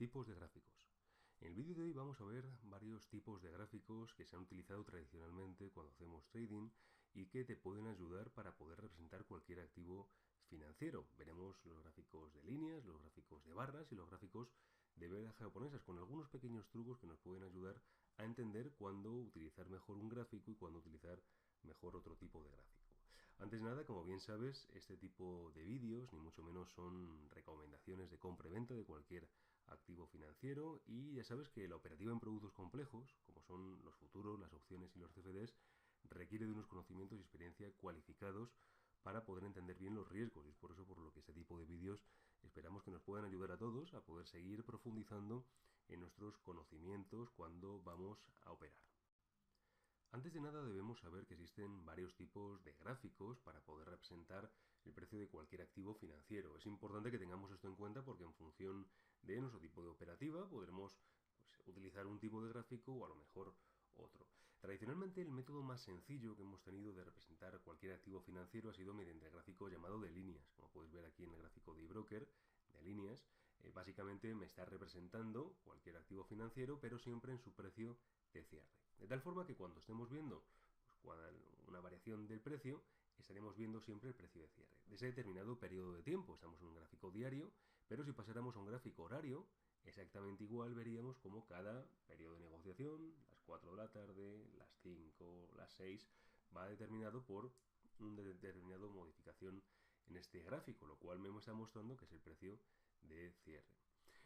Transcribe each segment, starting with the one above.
Tipos de gráficos. En el vídeo de hoy vamos a ver varios tipos de gráficos que se han utilizado tradicionalmente cuando hacemos trading y que te pueden ayudar para poder representar cualquier activo financiero. Veremos los gráficos de líneas, los gráficos de barras y los gráficos de velas japonesas con algunos pequeños trucos que nos pueden ayudar a entender cuándo utilizar mejor un gráfico y cuándo utilizar mejor otro tipo de gráfico. Antes de nada, como bien sabes, este tipo de vídeos ni mucho menos son recomendaciones de compra y venta de cualquier activo financiero, y ya sabes que la operativa en productos complejos, como son los futuros, las opciones y los CFDs, requiere de unos conocimientos y experiencia cualificados para poder entender bien los riesgos, y es por eso por lo que este tipo de vídeos esperamos que nos puedan ayudar a todos a poder seguir profundizando en nuestros conocimientos cuando vamos a operar. Antes de nada debemos saber que existen varios tipos de gráficos para poder representar el precio de cualquier activo financiero. Es importante que tengamos esto en cuenta porque en función de nuestro tipo de operativa podremos utilizar un tipo de gráfico o a lo mejor otro. Tradicionalmente el método más sencillo que hemos tenido de representar cualquier activo financiero ha sido mediante el gráfico llamado de líneas. Como puedes ver aquí en el gráfico de eBroker, de líneas, básicamente me está representando cualquier activo financiero, pero siempre en su precio de cierre. De tal forma que cuando estemos viendo una variación del precio, estaremos viendo siempre el precio de cierre de ese determinado periodo de tiempo. Estamos en un gráfico diario, pero si pasáramos a un gráfico horario, exactamente igual veríamos como cada periodo de negociación, las 4 de la tarde, las 5, las 6, va determinado por una determinada modificación en este gráfico, lo cual me está mostrando que es el precio de cierre.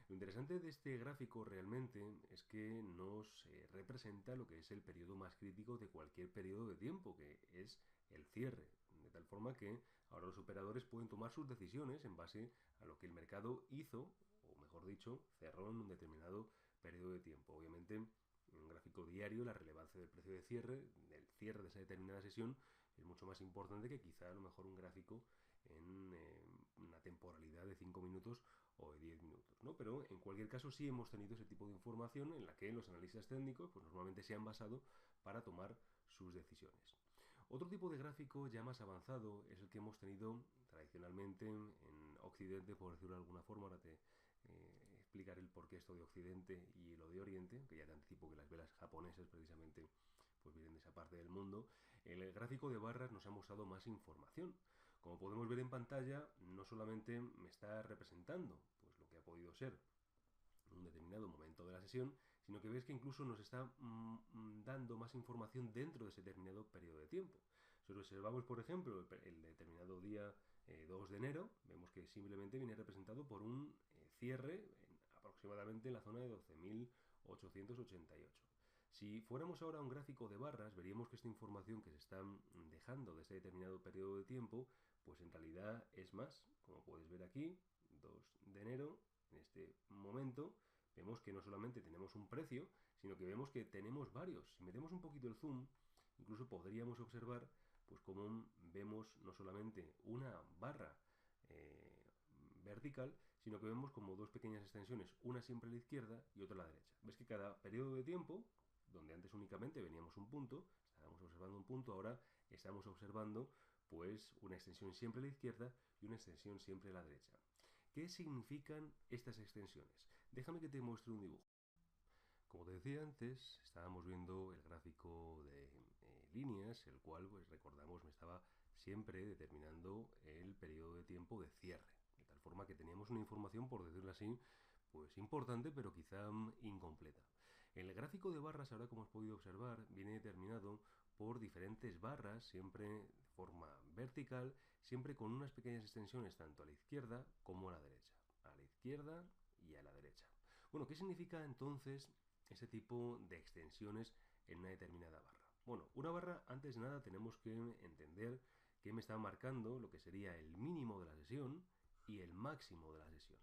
Lo interesante de este gráfico realmente es que nos representa lo que es el periodo más crítico de cualquier periodo de tiempo, que es el cierre, de tal forma que ahora los operadores pueden tomar sus decisiones en base a lo que el mercado hizo, o mejor dicho, cerró en un determinado periodo de tiempo. Obviamente, en un gráfico diario, la relevancia del precio de cierre, del cierre de esa determinada sesión, es mucho más importante que quizá a lo mejor un gráfico en una temporalidad de 5 minutos o de 10 minutos, ¿no? Pero en cualquier caso sí hemos tenido ese tipo de información en la que los analistas técnicos pues normalmente se han basado para tomar sus decisiones. Otro tipo de gráfico ya más avanzado es el que hemos tenido tradicionalmente en Occidente, por decirlo de alguna forma. Ahora te explicaré el porqué esto de Occidente y lo de Oriente, que ya te anticipo que las velas japonesas precisamente pues vienen de esa parte del mundo. El gráfico de barras nos ha mostrado más información. Como podemos ver en pantalla, no solamente me está representando pues lo que ha podido ser en un determinado momento de la sesión, sino que ves que incluso nos está dando más información dentro de ese determinado periodo de tiempo. Si observamos, por ejemplo, el determinado día 2 de enero, vemos que simplemente viene representado por un cierre aproximadamente en la zona de 12.888. Si fuéramos ahora a un gráfico de barras, veríamos que esta información que se está dejando de ese determinado periodo de tiempo, pues en realidad es más. Como puedes ver aquí, 2 de enero, en este momento, vemos que no solamente tenemos un precio, sino que vemos que tenemos varios. Si metemos un poquito el zoom, incluso podríamos observar pues cómo vemos no solamente una barra vertical, sino que vemos como dos pequeñas extensiones, una siempre a la izquierda y otra a la derecha. Ves que cada periodo de tiempo, donde antes únicamente veníamos un punto, estábamos observando un punto, ahora estamos observando pues una extensión siempre a la izquierda y una extensión siempre a la derecha. ¿Qué significan estas extensiones? Déjame que te muestre un dibujo. Como te decía antes, estábamos viendo el gráfico de líneas, el cual, pues recordamos, me estaba siempre determinando el periodo de tiempo de cierre. De tal forma que teníamos una información, por decirlo así, pues importante, pero quizá incompleta. El gráfico de barras, ahora como has podido observar, viene determinado por diferentes barras, siempre de forma vertical, siempre con unas pequeñas extensiones tanto a la izquierda como a la derecha. A la izquierda y a la derecha. Bueno, ¿qué significa entonces ese tipo de extensiones en una determinada barra? Bueno, una barra, antes de nada, tenemos que entender que me está marcando lo que sería el mínimo de la sesión y el máximo de la sesión.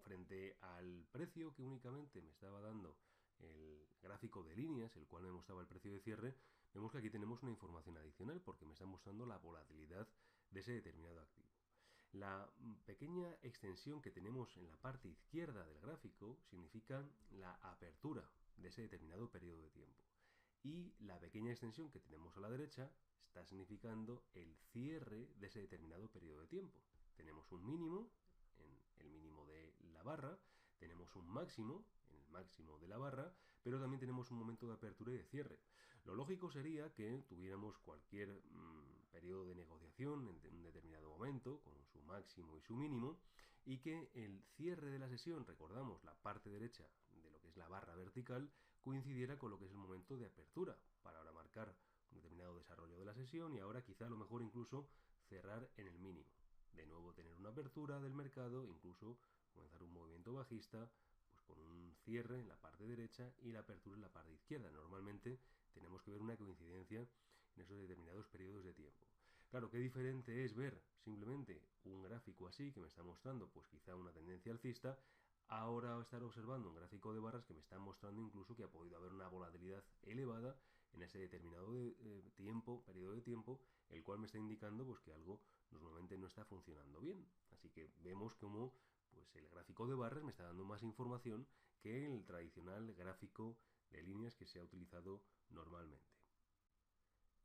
Frente al precio que únicamente me estaba dando el gráfico de líneas, el cual me mostraba el precio de cierre, vemos que aquí tenemos una información adicional porque me está mostrando la volatilidad de ese determinado activo. La pequeña extensión que tenemos en la parte izquierda del gráfico significa la apertura de ese determinado periodo de tiempo. Y la pequeña extensión que tenemos a la derecha está significando el cierre de ese determinado periodo de tiempo. Tenemos un mínimo, en el mínimo de la barra, tenemos un máximo, en el máximo de la barra, pero también tenemos un momento de apertura y de cierre. Lo lógico sería que tuviéramos cualquier periodo de negociación en un determinado momento, con su máximo y su mínimo, y que el cierre de la sesión, recordamos la parte derecha de lo que es la barra vertical, coincidiera con lo que es el momento de apertura, para ahora marcar un determinado desarrollo de la sesión y ahora quizá a lo mejor incluso cerrar en el mínimo. De nuevo tener una apertura del mercado, incluso comenzar un movimiento bajista, pues con un cierre en la parte derecha y la apertura en la parte izquierda. Normalmente tenemos que ver una coincidencia en esos determinados periodos de tiempo. Claro, qué diferente es ver simplemente un gráfico así que me está mostrando pues quizá una tendencia alcista, ahora estar observando un gráfico de barras que me está mostrando incluso que ha podido haber una volatilidad elevada en ese determinado periodo de tiempo, el cual me está indicando pues que algo normalmente no está funcionando bien. Así que vemos como pues el gráfico de barras me está dando más información que el tradicional gráfico de líneas que se ha utilizado normalmente.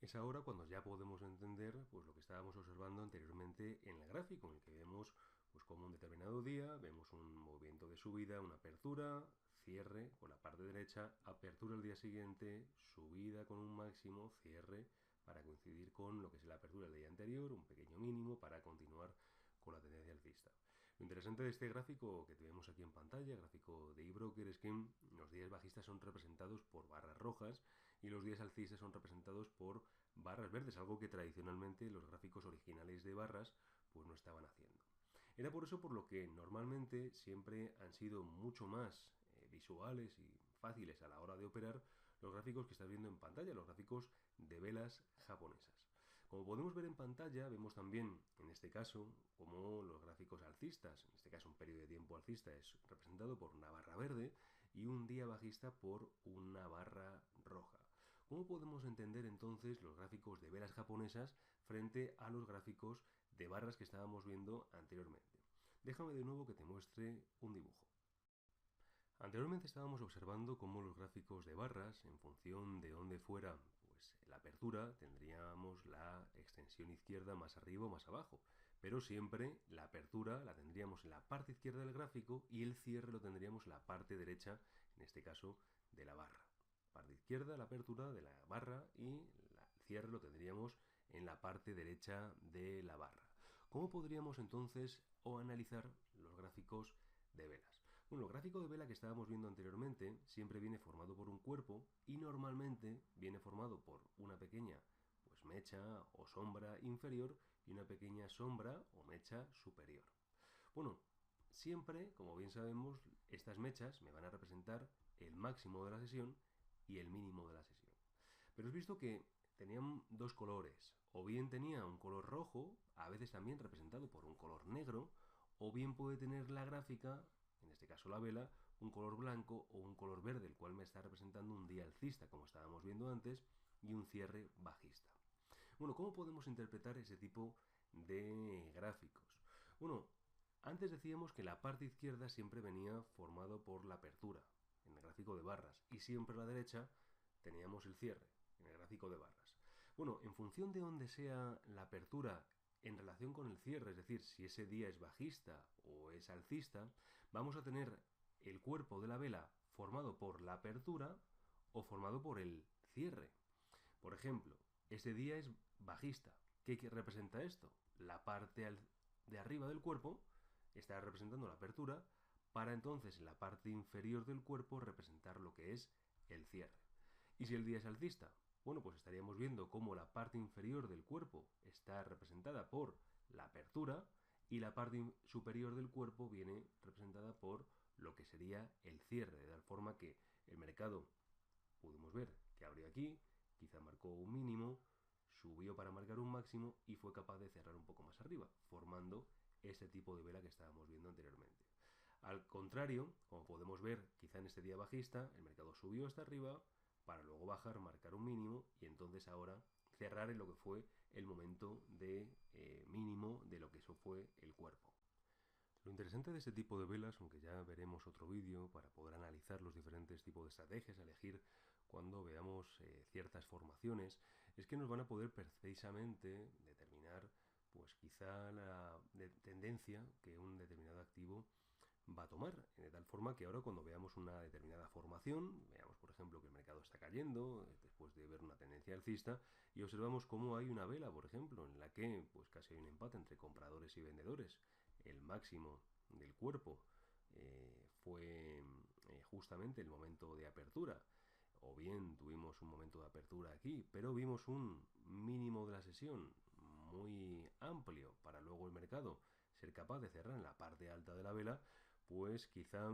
Es ahora cuando ya podemos entender pues, lo que estábamos observando anteriormente en el gráfico, en el que vemos pues, como un determinado día vemos un movimiento de subida, una apertura, cierre con la parte derecha, apertura el día siguiente, subida con un máximo, cierre para coincidir con lo que es la apertura del día anterior, un pequeño mínimo para continuar con la tendencia alcista. Lo interesante de este gráfico que tenemos aquí en pantalla, gráfico de eBroker, es que los días bajistas son representados por barras rojas y los días alcistas son representados por barras verdes, algo que tradicionalmente los gráficos originales de barras pues no estaban haciendo. Era por eso por lo que normalmente siempre han sido mucho más visuales y fáciles a la hora de operar los gráficos que estás viendo en pantalla, los gráficos de velas japonesas. Como podemos ver en pantalla, vemos también, en este caso, como los gráficos alcistas, en este caso un periodo de tiempo alcista es representado por una barra verde y un día bajista por una barra roja. ¿Cómo podemos entender entonces los gráficos de velas japonesas frente a los gráficos de barras que estábamos viendo anteriormente? Déjame de nuevo que te muestre un dibujo. Anteriormente estábamos observando cómo los gráficos de barras, en función de dónde fuera pues, la apertura, tendríamos la extensión izquierda más arriba o más abajo. Pero siempre la apertura la tendríamos en la parte izquierda del gráfico y el cierre lo tendríamos en la parte derecha, en este caso, de la barra. Parte izquierda, la apertura de la barra y el cierre lo tendríamos en la parte derecha de la barra. ¿Cómo podríamos entonces analizar los gráficos de velas? Bueno, el gráfico de vela que estábamos viendo anteriormente siempre viene formado por un cuerpo y normalmente viene formado por una pequeña pues, mecha o sombra inferior y una pequeña sombra o mecha superior. Bueno, siempre, como bien sabemos, estas mechas me van a representar el máximo de la sesión y el mínimo de la sesión. Pero has visto que tenían dos colores, o bien tenía un color rojo, a veces también representado por un color negro, o bien puede tener la gráfica, en este caso la vela, un color blanco o un color verde, el cual me está representando un día alcista, como estábamos viendo antes, y un cierre bajista. Bueno, ¿cómo podemos interpretar ese tipo de gráficos? Bueno, antes decíamos que la parte izquierda siempre venía formado por la apertura, en el gráfico de barras, y siempre a la derecha teníamos el cierre, en el gráfico de barras. Bueno, en función de dónde sea la apertura en relación con el cierre, es decir, si ese día es bajista o es alcista, vamos a tener el cuerpo de la vela formado por la apertura o formado por el cierre. Por ejemplo, ese día es bajista. ¿Qué representa esto? La parte de arriba del cuerpo está representando la apertura para entonces en la parte inferior del cuerpo representar lo que es el cierre. ¿Y si el día es alcista? Bueno, pues estaríamos viendo cómo la parte inferior del cuerpo está representada por la apertura y la parte superior del cuerpo viene representada por lo que sería el cierre, de tal forma que el mercado, pudimos ver que abrió aquí, quizá marcó un mínimo, subió para marcar un máximo y fue capaz de cerrar un poco más arriba, formando ese tipo de vela que estábamos viendo anteriormente. Al contrario, como podemos ver, quizá en este día bajista, el mercado subió hasta arriba para luego bajar, marcar un mínimo y entonces ahora cerrar en lo que fue el momento de mínimo de lo que eso fue el cuerpo. Lo interesante de este tipo de velas, aunque ya veremos otro vídeo para poder analizar los diferentes tipos de estrategias, elegir cuando veamos ciertas formaciones, es que nos van a poder precisamente determinar pues quizá la tendencia que un determinado activo va a tomar, de tal forma que ahora cuando veamos una determinada formación, veamos por ejemplo que el mercado está cayendo después de ver una tendencia alcista y observamos cómo hay una vela, por ejemplo, en la que pues casi hay un empate entre compradores y vendedores, el máximo del cuerpo fue justamente el momento de apertura, o bien tuvimos un momento de apertura aquí, pero vimos un mínimo de la sesión muy amplio para luego el mercado ser capaz de cerrar en la parte alta de la vela, pues quizá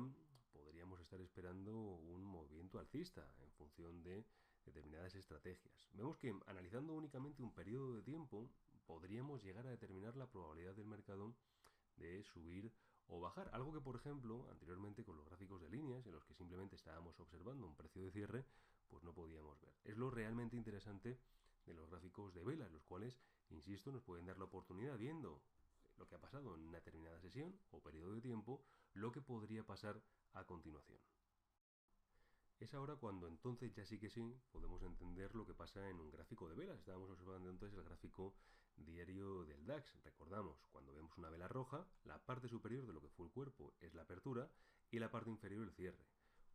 podríamos estar esperando un movimiento alcista en función de determinadas estrategias. Vemos que analizando únicamente un periodo de tiempo podríamos llegar a determinar la probabilidad del mercado de subir o bajar. Algo que, por ejemplo, anteriormente con los gráficos de líneas, en los que simplemente estábamos observando un precio de cierre, pues no podíamos ver. Es lo realmente interesante de los gráficos de velas, los cuales, insisto, nos pueden dar la oportunidad, viendo lo que ha pasado en una determinada sesión o periodo de tiempo, lo que podría pasar a continuación. Es ahora cuando entonces ya sí que sí podemos entender lo que pasa en un gráfico de velas. Estábamos observando entonces el gráfico diario del DAX. Recordamos, cuando vemos una vela roja, la parte superior de lo que fue el cuerpo es la apertura y la parte inferior el cierre.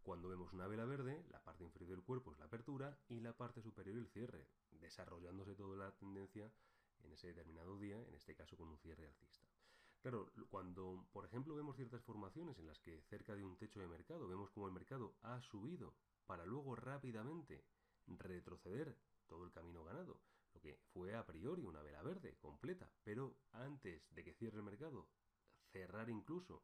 Cuando vemos una vela verde, la parte inferior del cuerpo es la apertura y la parte superior el cierre, desarrollándose toda la tendencia en ese determinado día, en este caso con un cierre alcista. Claro, cuando, por ejemplo, vemos ciertas formaciones en las que cerca de un techo de mercado vemos como el mercado ha subido para luego rápidamente retroceder todo el camino ganado, lo que fue a priori una vela verde completa, pero antes de que cierre el mercado, cerrar incluso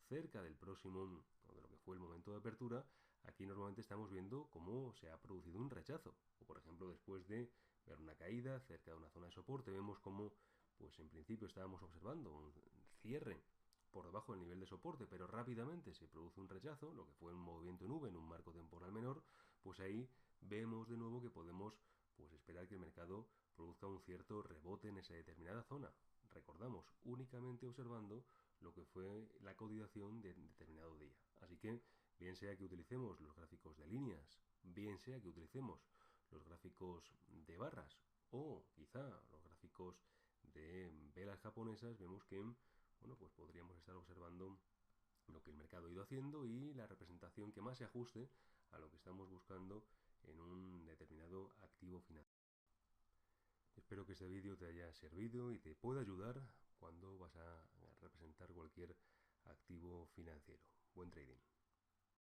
cerca del próximo, o de lo que fue el momento de apertura, aquí normalmente estamos viendo cómo se ha producido un rechazo. O por ejemplo, después de ver una caída cerca de una zona de soporte, vemos cómo pues en principio estábamos observando un cierre por debajo del nivel de soporte, pero rápidamente se produce un rechazo, lo que fue un movimiento en V en un marco temporal menor, pues ahí vemos de nuevo que podemos pues esperar que el mercado produzca un cierto rebote en esa determinada zona. Recordamos, únicamente observando lo que fue la cotización de determinado día. Así que, bien sea que utilicemos los gráficos de líneas, bien sea que utilicemos los gráficos de barras o quizá los gráficos de velas japonesas, vemos que bueno, pues podríamos estar observando lo que el mercado ha ido haciendo y la representación que más se ajuste a lo que estamos buscando en un determinado activo financiero. Espero que este vídeo te haya servido y te pueda ayudar cuando vas a representar cualquier activo financiero. Buen trading.